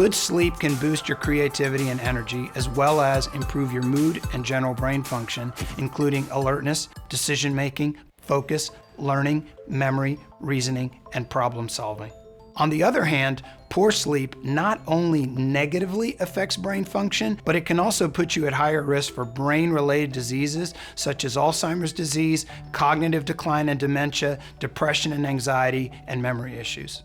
Good sleep can boost your creativity and energy, as well as improve your mood and general brain function, including alertness, decision-making, focus, learning, memory, reasoning, and problem solving. On the other hand, poor sleep not only negatively affects brain function, but it can also put you at higher risk for brain-related diseases such as Alzheimer's disease, cognitive decline and dementia, depression and anxiety, and memory issues.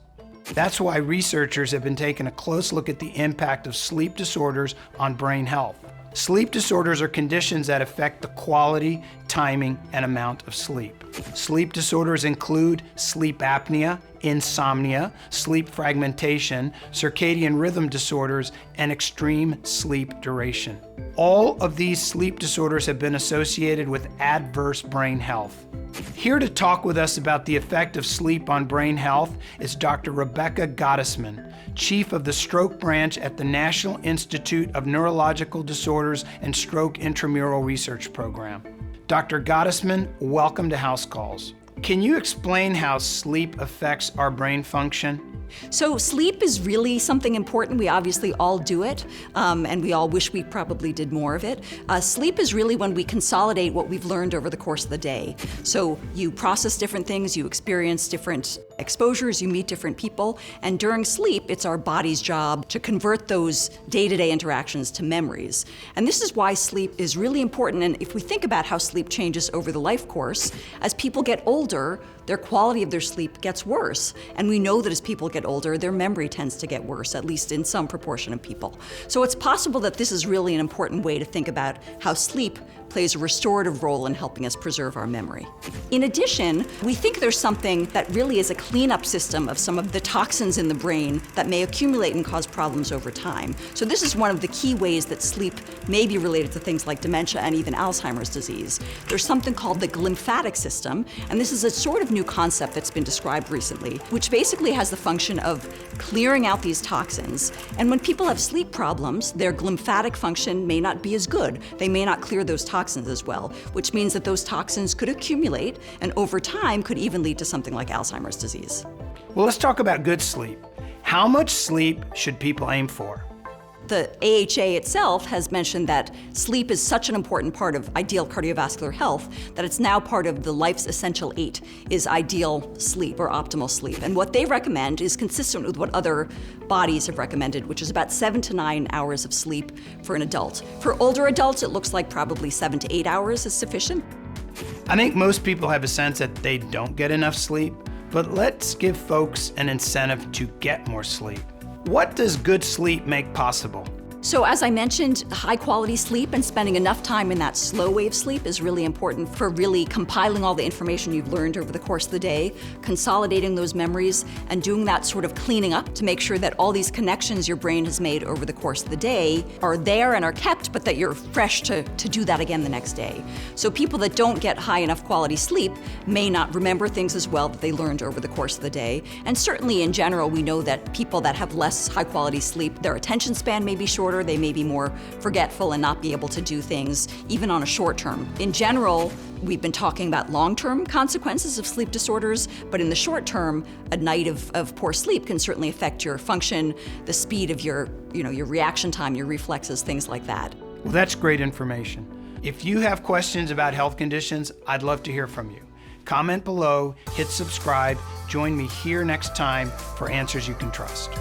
That's why researchers have been taking a close look at the impact of sleep disorders on brain health. Sleep disorders are conditions that affect the quality, timing, and amount of sleep. Sleep disorders include sleep apnea, insomnia, sleep fragmentation, circadian rhythm disorders, and extreme sleep duration. All of these sleep disorders have been associated with adverse brain health. Here to talk with us about the effect of sleep on brain health is Dr. Rebecca Gottesman, Chief of the Stroke Branch at the National Institute of Neurological Disorders and Stroke Intramural Research Program. Dr. Gottesman, welcome to House Calls. Can you explain how sleep affects our brain function? So sleep is really something important. We obviously all do it, and we all wish we probably did more of it. Sleep is really when we consolidate what we've learned over the course of the day. So you process different things, you experience different exposures, you meet different people, and during sleep, it's our body's job to convert those day-to-day interactions to memories. And this is why sleep is really important. And if we think about how sleep changes over the life course, as people get older, their quality of their sleep gets worse. And we know that as people get older, their memory tends to get worse, at least in some proportion of people. So it's possible that this is really an important way to think about how sleep plays a restorative role in helping us preserve our memory. In addition, we think there's something that really is a cleanup system of some of the toxins in the brain that may accumulate and cause problems over time. So this is one of the key ways that sleep may be related to things like dementia and even Alzheimer's disease. There's something called the glymphatic system, and this is a sort of new concept that's been described recently, which basically has the function of clearing out these toxins. And when people have sleep problems, their glymphatic function may not be as good. They may not clear those toxins as well, which means that those toxins could accumulate and over time could even lead to something like Alzheimer's disease. Well, let's talk about good sleep. How much sleep should people aim for? The AHA itself has mentioned that sleep is such an important part of ideal cardiovascular health that it's now part of the life's essential 8 is ideal sleep or optimal sleep. And what they recommend is consistent with what other bodies have recommended, which is about 7 to 9 hours of sleep for an adult. For older adults, it looks like probably 7 to 8 hours is sufficient. I think most people have a sense that they don't get enough sleep, but let's give folks an incentive to get more sleep. What does good sleep make possible? So as I mentioned, high quality sleep and spending enough time in that slow wave sleep is really important for really compiling all the information you've learned over the course of the day, consolidating those memories, and doing that sort of cleaning up to make sure that all these connections your brain has made over the course of the day are there and are kept, but that you're fresh to do that again the next day. So people that don't get high enough quality sleep may not remember things as well that they learned over the course of the day. And certainly in general, we know that people that have less high quality sleep, their attention span may be shorter, they may be more forgetful and not be able to do things even on a short term. In general, we've been talking about long-term consequences of sleep disorders, but in the short term, a night of poor sleep can certainly affect your function, the speed of your reaction time, your reflexes, things like that. Well, that's great information. If you have questions about health conditions, I'd love to hear from you. Comment below, hit subscribe, join me here next time for Answers You Can Trust.